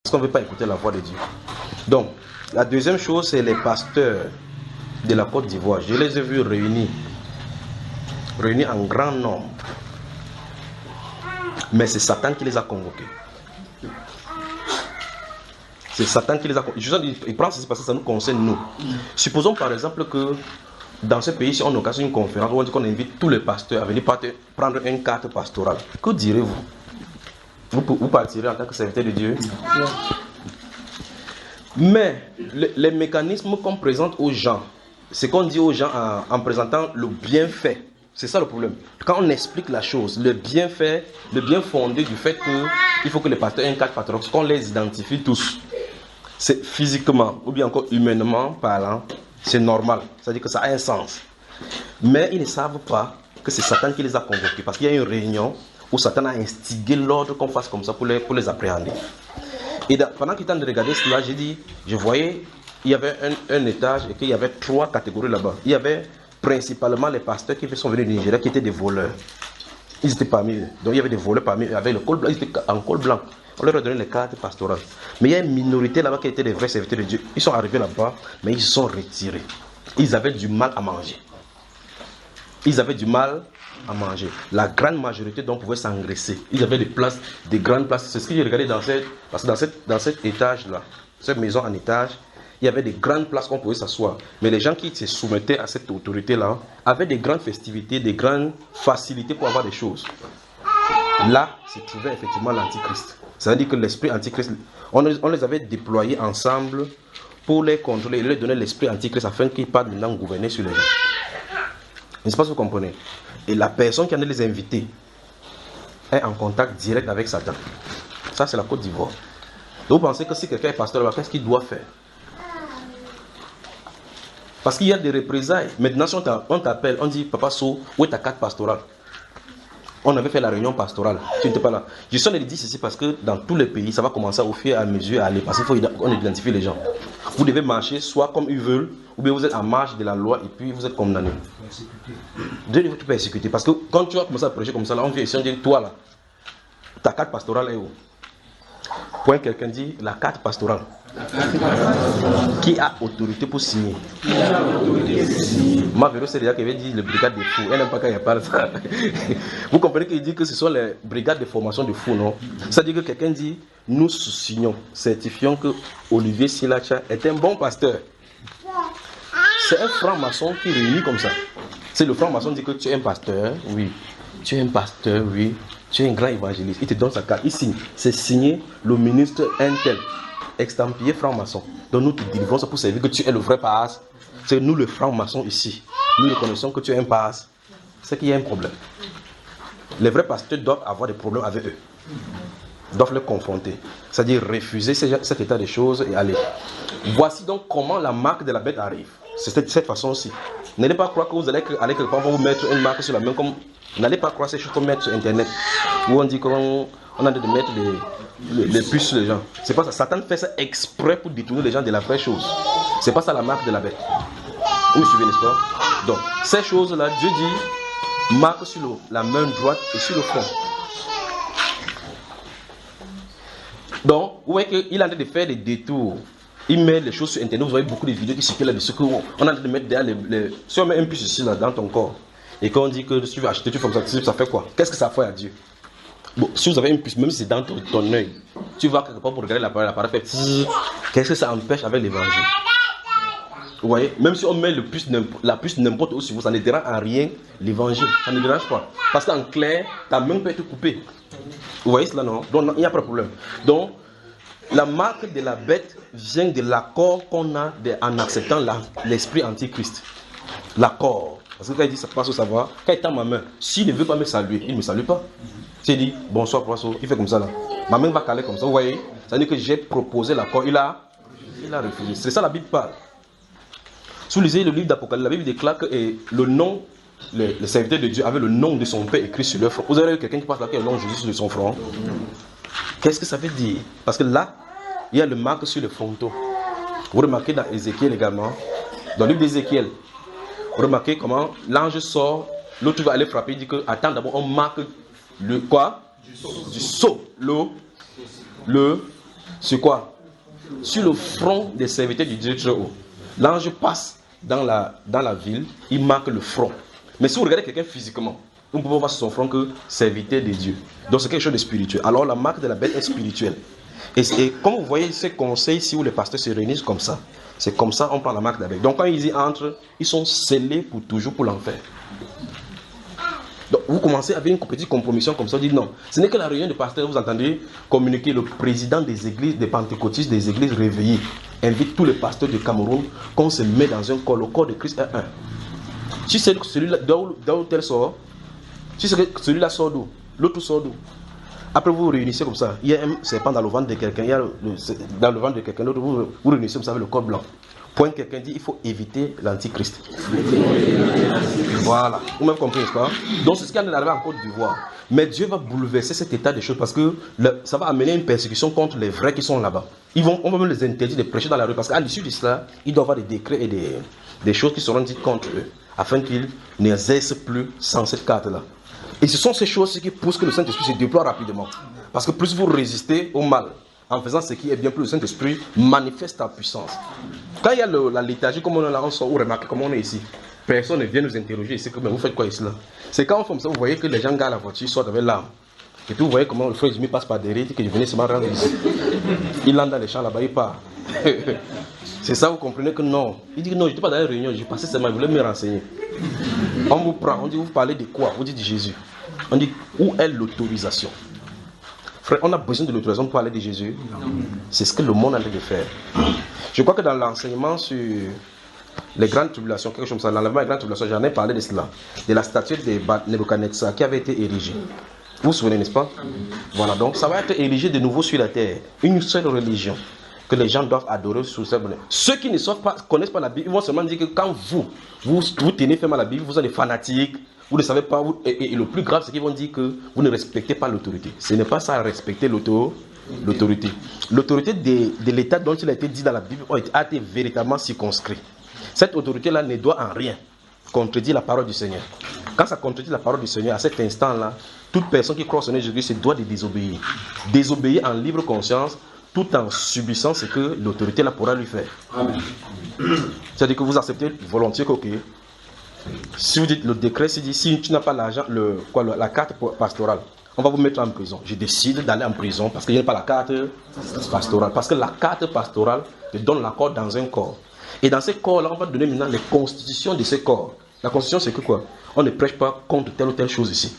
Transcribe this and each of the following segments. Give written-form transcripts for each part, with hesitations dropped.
Parce qu'on ne veut pas écouter la voix de Dieu. Donc, la deuxième chose, c'est les pasteurs de la Côte d'Ivoire. Je les ai vus réunis en grand nombre. Mais c'est Satan qui les a convoqués. C'est Satan qui les a convoqués. Il prend ceci parce que ça nous concerne nous. Supposons par exemple que dans ce pays, si on occasionne une conférence, on dit qu'on invite tous les pasteurs à venir prendre une carte pastorale. Que direz-vous? Vous partirez en tant que serviteur de Dieu? Mais les mécanismes qu'on présente aux gens, c'est qu'on dit aux gens en présentant le bienfait. C'est ça le problème. Quand on explique la chose, le bienfait, le bien fondé du fait qu'il faut que les pasteurs aient une carte pastorale, qu'on les identifie tous. C'est physiquement ou bien encore humainement parlant, c'est normal. C'est-à-dire que ça a un sens. Mais ils ne savent pas que c'est Satan qui les a convoqués. Parce qu'il y a une réunion où Satan a instigé l'ordre qu'on fasse comme ça pour les appréhender. Et pendant qu'il est en train de regarder cela, je voyais, il y avait un étage et qu'il y avait 3 catégories là-bas. Il y avait principalement les pasteurs qui sont venus du Nigeria qui étaient des voleurs. Ils étaient parmi eux. Donc il y avait des voleurs parmi eux avec le col blanc. Ils étaient en col blanc. On leur a donné les cartes pastorales. Mais il y a une minorité là-bas qui étaient des vrais serviteurs de Dieu. Ils sont arrivés là-bas, mais ils se sont retirés. Ils avaient du mal à manger. La grande majorité donc pouvaient s'engraisser. Ils avaient des grandes places. C'est ce que j'ai regardé parce que dans cet étage-là, cette maison en étage, il y avait des grandes places qu'on pouvait s'asseoir. Mais les gens qui se soumettaient à cette autorité-là avaient des grandes festivités, des grandes facilités pour avoir des choses. Là se trouvait effectivement l'antichrist. Ça veut dire que l'esprit antichrist, on les avait déployés ensemble pour les contrôler et leur donner l'esprit antichrist afin qu'ils parlent maintenant gouverner sur les gens. N'est-ce pas ce que vous comprenez? Et la personne qui en a les invités est en contact direct avec Satan. Ça, c'est la Côte d'Ivoire. Donc, vous pensez que si quelqu'un est pasteur là-bas, qu'est-ce qu'il doit faire? Parce qu'il y a des représailles. Maintenant, si on t'appelle, on dit, Papa So, où est ta carte pastorale? On avait fait la réunion pastorale. Tu n'étais pas là. Je suis en train de dire ceci parce que dans tous les pays, ça va commencer au fur et à mesure à aller. Parce qu'il faut qu'on identifie les gens. Vous devez marcher soit comme ils veulent, ou bien vous êtes en marge de la loi et puis vous êtes condamné. Dieu ne veut pas exécuter. Parce que quand tu vas commencer à prêcher comme ça, là, on vient ici, on dit, toi là, ta carte pastorale est où? Point, quelqu'un dit, la carte pastorale. Qui a autorité pour signer? Ma vélo, c'est déjà qui avait dit les brigades de fous. Elle n'aime pas quand il parle ça. Vous comprenez qu'il dit que ce sont les brigades de formation de fous, non? C'est-à-dire que quelqu'un dit, nous signons, certifions que Olivier Silacha est un bon pasteur. C'est un franc-maçon qui réunit comme ça. C'est le franc-maçon qui dit que tu es un pasteur, oui. Tu es un pasteur, oui. Tu es un grand évangéliste. Il te donne sa carte. Il signe. C'est signé le ministre Intel. Extampillé franc-maçon. Donc nous te délivrons ça pour servir que tu es le vrai passe. C'est nous le franc-maçon ici. Nous reconnaissons que tu es un passe. C'est qu'il y a un problème. Les vrais pasteurs doivent avoir des problèmes avec eux. Doivent les confronter. C'est-à-dire refuser cet état de choses et aller. Voici donc comment la marque de la bête arrive. C'est de cette façon aussi. N'allez pas croire que vous allez aller quelque part, on va vous mettre une marque sur la main. N'allez pas croire ces choses qu'on met sur Internet. Où on dit qu'on a de mettre les puces sur les gens. C'est pas ça. Satan fait ça exprès pour détourner les gens de la vraie chose. C'est pas ça la marque de la bête. Vous me suivez, n'est-ce pas? Donc, ces choses-là, Dieu dit, marque sur la main droite et sur le front. Donc, vous voyez qu'il a en train de faire des détours. Il met les choses sur Internet. Vous voyez beaucoup de vidéos qui circulent là-dessus. On a en train de mettre derrière si on met un puce ici, là, dans ton corps, et qu'on dit que si tu veux acheter, tu fais comme ça fait quoi? Qu'est-ce que ça fait à Dieu? Bon, si vous avez une puce, même si c'est dans ton œil, tu vas quelque part pour regarder l'appareil fait. Qu'est-ce que ça empêche avec l'évangile? Vous voyez, même si on met la puce n'importe où sur vous, ça ne dérange en rien l'évangile. Ça ne dérange pas. Parce qu'en clair, ta main peut être coupée. Vous voyez cela, non? Donc, il n'y a pas de problème. Donc, la marque de la bête vient de l'accord qu'on a en acceptant l'esprit antichrist. L'accord. Parce que quand il dit ça passe au savoir, quand il tend ma main, s'il ne veut pas me saluer, il ne me salue pas. S'il dit bonsoir, poisson, il fait comme ça là. Ma main va caler comme ça, vous voyez? Ça veut dire que j'ai proposé l'accord, il a refusé. C'est ça la Bible parle. Si vous lisez le livre d'Apocalypse, la Bible déclare que le nom, le serviteur de Dieu avait le nom de son Père écrit sur leur front. Vous avez quelqu'un qui passe là qui a le nom de Jésus sur son front. Qu'est-ce que ça veut dire? Parce que là, il y a le marque sur le fronton. Vous remarquez dans Ézéchiel également, dans le livre d'Ézéchiel, vous remarquez comment l'ange sort, l'autre va aller frapper, il dit que, attends, d'abord on marque le quoi? Du sceau. Le Sur quoi? Sur le front des serviteurs du Dieu très haut. L'ange passe dans la ville, il marque le front. Mais si vous regardez quelqu'un physiquement, vous ne pouvez voir sur son front que serviteur de Dieu. Donc c'est quelque chose de spirituel. Alors la marque de la bête est spirituelle. Et comme vous voyez ces conseils ici où les pasteurs se réunissent comme ça, c'est comme ça on prend la marque de la bête. Donc quand ils y entrent, ils sont scellés pour toujours pour l'enfer. Donc vous commencez avec une petite compromission comme ça, vous dites non, ce n'est que la réunion de pasteurs, vous entendez communiquer le président des églises, des pentecôtistes, des églises réveillées, invite tous les pasteurs du Cameroun qu'on se met dans un corps, le corps de Christ est un. Si c'est celui-là, d'où tel sort, si c'est celui-là sort d'où, l'autre sort d'où. Après vous vous réunissez comme ça, il y a un serpent dans le ventre de quelqu'un, il y a dans le ventre de quelqu'un d'autre, vous réunissez comme ça avec le corps blanc. Point quelqu'un dit, il faut éviter l'antichrist. Voilà, vous m'avez compris, n'est-ce pas? Donc c'est ce qui est arrivé en Côte d'Ivoire. Mais Dieu va bouleverser cet état des choses parce que ça va amener une persécution contre les vrais qui sont là-bas. On va même les interdire de prêcher dans la rue parce qu'à l'issue de cela, il doit y avoir des décrets et des choses qui seront dites contre eux afin qu'ils n'exercent plus sans cette carte-là. Et ce sont ces choses qui poussent que le Saint-Esprit se déploie rapidement. Parce que plus vous résistez au mal en faisant ce qui est bien, plus le Saint-Esprit manifeste sa puissance. Quand il y a la léthargie, comme on est là, on sort ou remarque, comme on est ici, personne ne vient nous interroger ici, mais vous faites quoi ici là? C'est quand on fait ça, vous voyez que les gens garent la voiture, sortent avec l'arme. Et puis vous voyez comment le frère Jimmy passe par derrière, que je venais seulement rendre ici. Il entre dans les champs là-bas, il part. C'est ça, vous comprenez que non. Il dit que non, je n'étais pas dans la réunion, j'ai passé seulement, je voulais me renseigner. On vous prend, on dit vous parlez de quoi? Vous dites de Jésus. On dit où est l'autorisation? Frère, on a besoin de l'autorisation pour parler de Jésus. C'est ce que le monde a envie de faire. Je crois que dans l'enseignement sur les grandes tribulations, quelque chose comme ça, l'enlèvement des grandes tribulations, j'en ai parlé de cela. De la statue de Nebuchadnezzar qui avait été érigée. Vous vous souvenez, n'est-ce pas? Voilà, donc ça va être érigé de nouveau sur la terre. Une seule religion que les gens doivent adorer sous cette monnaie. Ceux qui ne connaissent pas la Bible, ils vont seulement dire que quand vous tenez ferme à la Bible, vous êtes des fanatiques, vous ne savez pas, et le plus grave, c'est qu'ils vont dire que vous ne respectez pas l'autorité. Ce n'est pas ça, respecter l'autorité. L'autorité de l'État dont il a été dit dans la Bible a été véritablement circonscrit. Cette autorité-là ne doit en rien contredire la parole du Seigneur. Quand ça contredit la parole du Seigneur, à cet instant-là, toute personne qui croit au Seigneur Jésus se doit de désobéir. Désobéir en libre conscience, tout en subissant ce que l'autorité là pourra lui faire. C'est-à-dire que vous acceptez volontiers que, ok, si vous dites le décret, si tu n'as pas l'argent, la carte pastorale, on va vous mettre en prison. Je décide d'aller en prison parce que je n'ai pas la carte pastorale. Parce que la carte pastorale te donne l'accord dans un corps. Et dans ces corps-là, on va donner maintenant les constitutions de ces corps. La constitution, c'est que quoi? On ne prêche pas contre telle ou telle chose ici.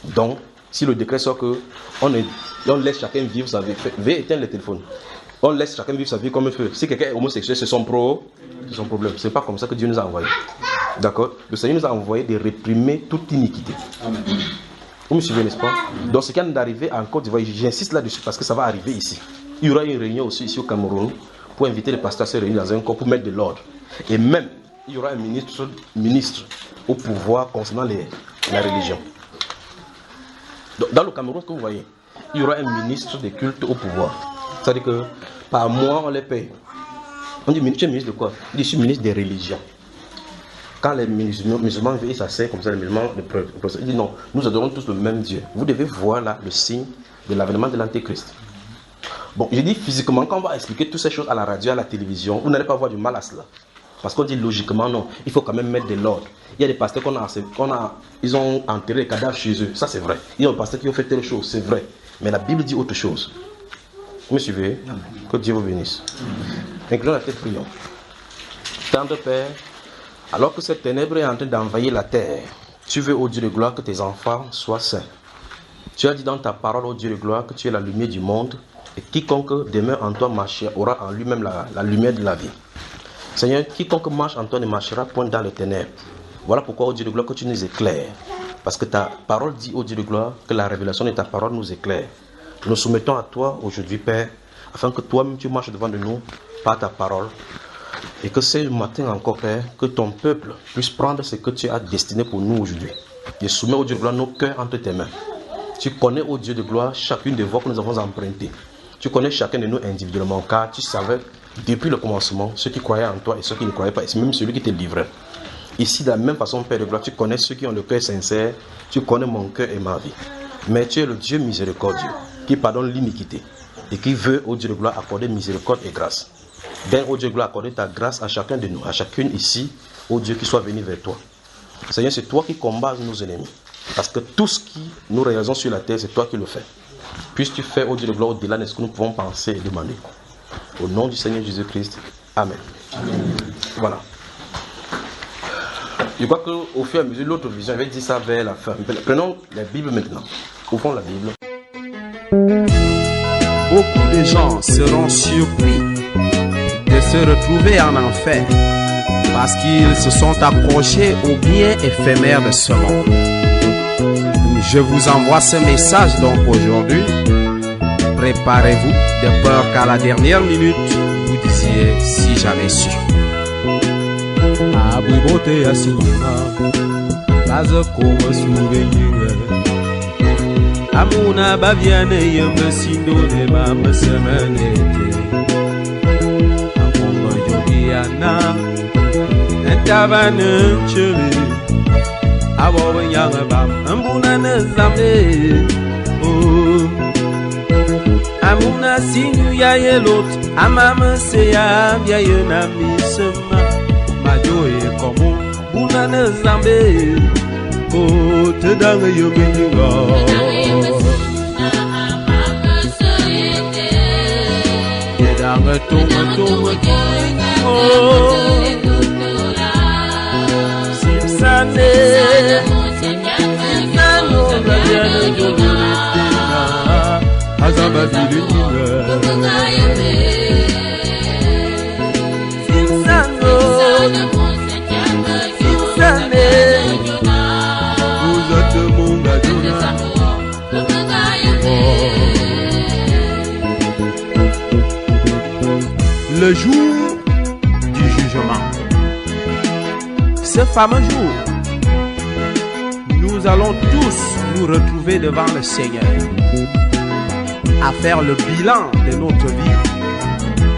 Donc, si le décret sort que on laisse chacun vivre sa vie, veuillez éteindre le téléphone. On laisse chacun vivre sa vie comme il veut. Si quelqu'un est homosexuel, c'est son problème. Ce n'est pas comme ça que Dieu nous a envoyés. D'accord? Le Seigneur nous a envoyé de réprimer toute iniquité. Amen. Vous me suivez, n'est-ce pas? Donc, ce qui vient d'arriver en Côte d'Ivoire, j'insiste là-dessus parce que ça va arriver ici. Il y aura une réunion aussi ici au Cameroun pour inviter les pasteurs à se réunir dans un corps pour mettre de l'ordre. Et même, il y aura un ministre au pouvoir concernant la religion. Donc, dans le Cameroun, ce que vous voyez, il y aura un ministre des cultes au pouvoir. C'est-à-dire que par mois, on les paye. On dit, tu es ministre de quoi? Il dit, je suis ministre des religions. Quand les musulmans ils s'asseyent comme ça, les musulmans, ils disent non, nous adorons tous le même Dieu. Vous devez voir là le signe de l'avènement de l'Antéchrist. Bon, je dis physiquement, quand on va expliquer toutes ces choses à la radio, à la télévision, vous n'allez pas voir du mal à cela. Parce qu'on dit logiquement non, il faut quand même mettre de l'ordre. Il y a des pasteurs ils ont enterré les cadavres chez eux, ça c'est vrai. Il y a des pasteurs qui ont fait telle chose, c'est vrai. Mais la Bible dit autre chose. Vous me suivez? Que Dieu vous bénisse. Inclinons la tête, prions. Tendre Père, alors que cette ténèbre est en train d'envahir la terre, tu veux, ô Dieu de gloire, que tes enfants soient saints. Tu as dit dans ta parole, ô Dieu de gloire, que tu es la lumière du monde, et quiconque demeure en toi marchera, aura en lui-même la lumière de la vie. Seigneur, quiconque marche en toi ne marchera point dans les ténèbres. Voilà pourquoi, ô Dieu de gloire, que tu nous éclaires. Parce que ta parole dit, ô Dieu de gloire, que la révélation de ta parole nous éclaire. Nous soumettons à toi aujourd'hui, Père, afin que toi-même tu marches devant de nous par ta parole. Et que ce matin encore, Père, que ton peuple puisse prendre ce que tu as destiné pour nous aujourd'hui. Je soumets, ô Dieu de gloire, nos cœurs entre tes mains. Tu connais, ô Dieu de gloire, chacune des voies que nous avons empruntées. Tu connais chacun de nous individuellement, car tu savais depuis le commencement ceux qui croyaient en toi et ceux qui ne croyaient pas, et même celui qui te livrait. Ici, de la même façon, Père de gloire, tu connais ceux qui ont le cœur sincère, tu connais mon cœur et ma vie. Mais tu es le Dieu miséricordieux, qui pardonne l'iniquité. et qui veut, ô Dieu de gloire, accorder miséricorde et grâce. Ben, ô Dieu de gloire, accorder ta grâce à chacun de nous, à chacune ici, ô Dieu qui soit venu vers toi. Seigneur, c'est toi qui combats nos ennemis. Parce que tout ce que nous réalisons sur la terre, c'est toi qui le fais. Puisses-tu faire, ô Dieu de gloire, au-delà de ce que nous pouvons penser et demander. Au nom du Seigneur Jésus-Christ. Amen. Amen. Voilà. Je crois qu'au fur et à mesure, l'autre vision, je vais dire ça vers la fin. Prenons la Bible maintenant. Ouvrons la Bible. Beaucoup de gens seront surpris de se retrouver en enfer parce qu'ils se sont accrochés aux biens éphémères de ce monde. Je vous envoie ce message donc aujourd'hui. Préparez-vous de peur qu'à la dernière minute, vous disiez si j'avais su. Abubote asina, kaza koma souvenir. Amuna baviane yembe sindone mama semenete. Amuma yogiana, entavane chele. Abo nyanga bam, ambuna nezame. Oh, amuna sinu ya yelot, amama se ya bia yena misema. Majoe komo, buna nezame. Oh, te dange yo benyiga. Te dange tome. Oh, simsane. Simsano gabiane jolorina. Azamba bilunyinga. Simsano. Simsane. Le jour du jugement. Ce fameux jour, nous allons tous nous retrouver devant le Seigneur à faire le bilan de notre vie.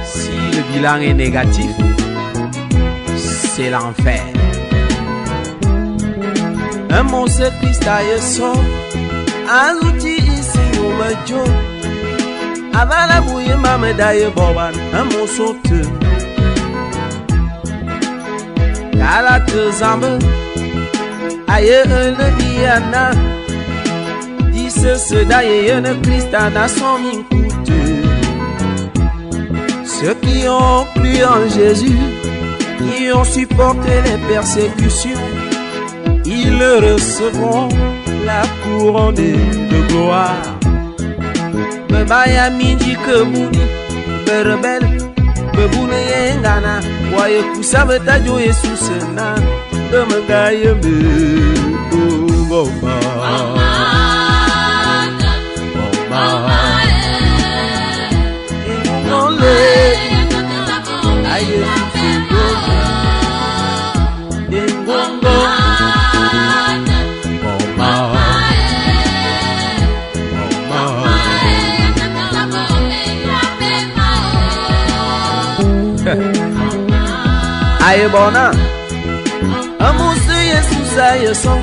Si le bilan est négatif, c'est l'enfer. Un monstre Christ a yeso, un outil ici au majo. Avant la bouille, ma médaille boban, un monstre. Galate zambe, aïe un biana. Dis ce d'aïe un Christ a son mincoute. Ceux qui ont cru en Jésus, qui ont supporté les persécutions, ils recevront la couronne de gloire. Me baya midi que bouni, me rebelle, me boune yengana, voye kusave ta jo Yesu sena, de me gaye me, oh mama, mama, ingonle, aye ingongo. Aye bona, amuse Yesu sa yeson,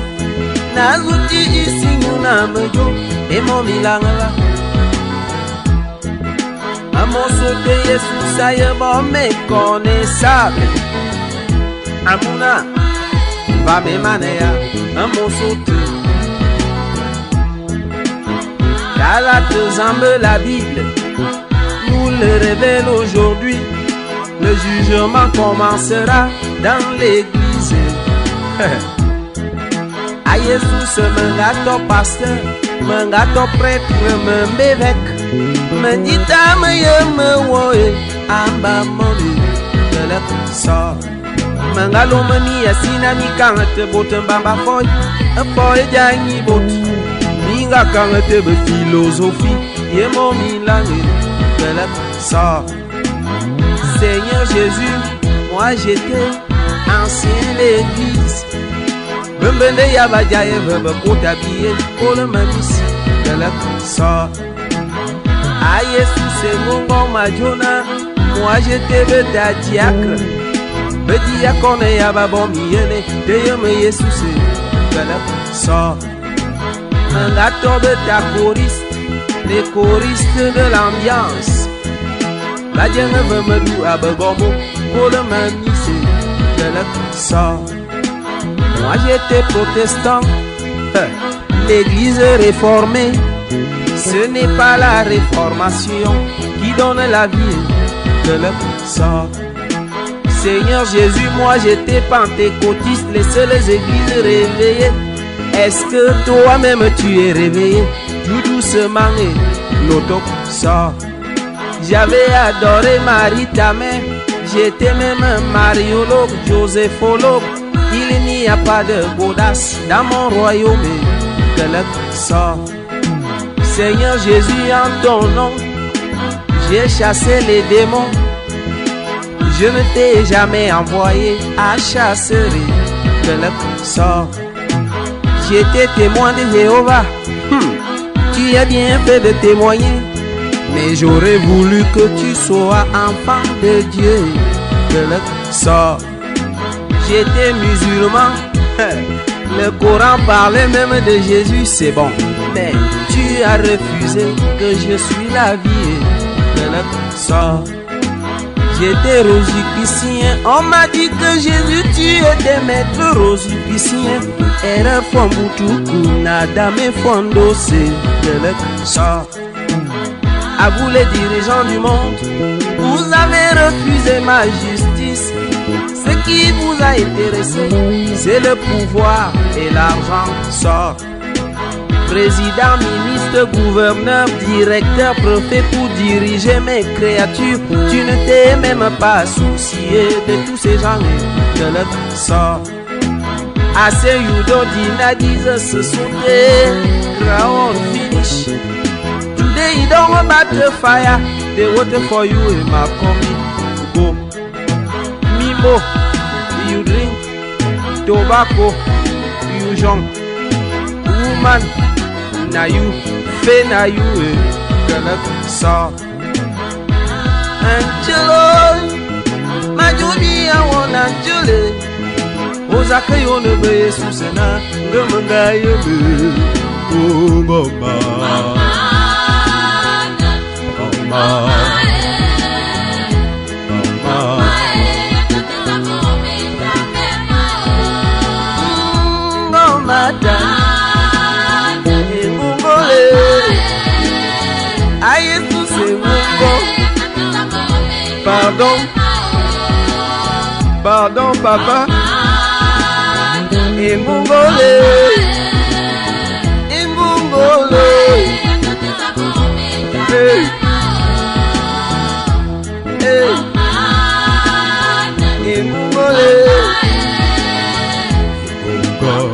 nazuti isingu na mejo, emo milangala. Amose de Yesu sa yebo méconnaissable. Amuna, va me maneya, amose te. Galate zambe la Bible, nous le révèle aujourd'hui. Le jugement commencera dans l'église. A Jésus, mengato pasteur, mengato prêtre, m'évêque. Me dit à me woye, amba moni, de la sort. Mengalo mani asina mi kangate bote mbamba foy, un foy jangi bot. Minga kangate be philosophie, yemo milange, de la sort. Seigneur Jésus, moi j'étais ancien l'église. Bembende yabajaye vebe kotabiye pour le mamis de la sort. Ah Jésus c'est mon bon majona, moi j'étais beta diacre. Le diacre yababon miene, de yeme Jésus c'est de la sort. Un gâteau beta choriste, les choristes de l'ambiance. La Dieu veut me dou à Begomo pour le maniser de le sort. Moi j'étais protestant, l'église réformée. Ce n'est pas la réformation qui donne la vie de le sort. Seigneur Jésus, moi j'étais pentecôtiste, les seules églises réveillées. Est-ce que toi-même tu es réveillé? Tout doucement et l'auto sort. J'avais adoré Marie ta mère, j'étais même mariologue, joséphologue. Il n'y a pas de godasse dans mon royaume que le sort. Seigneur Jésus, en ton nom, j'ai chassé les démons. Je ne t'ai jamais envoyé à chasser que le sort. J'étais témoin de Jéhovah. Tu as bien fait de témoigner, mais j'aurais voulu que tu sois enfant de Dieu que le sort. J'étais musulman. Le Coran parlait même de Jésus, c'est bon. Mais tu as refusé que je suis la vie de le sort. J'étais rosicrucien, on m'a dit que Jésus tu étais maître rosicrucien. Era Fombutuku, nada me fondo, c'est de le sort. À vous les dirigeants du monde, vous avez refusé ma justice. Ce qui vous a intéressé, c'est le pouvoir et l'argent sort. Président, ministre, gouverneur, directeur, préfet pour diriger mes créatures. Tu ne t'es même pas soucié de tous ces gens de le sort. Assez Yudo Dina disent ce sont des crowd finish. Today you don't about the fire, they waiting for you in my coming. Go. Mimo, you drink tobacco, you jump. Woman, na you, fe na you, gonna saw. Angelo, my Julia, one Angelo. Ozaka yo ne be susena, ngamanga yo be. Oh mama, mama. Pardon, pardon papa. Imbungole, imbungole. Hey, hey, imbungole. Oh God.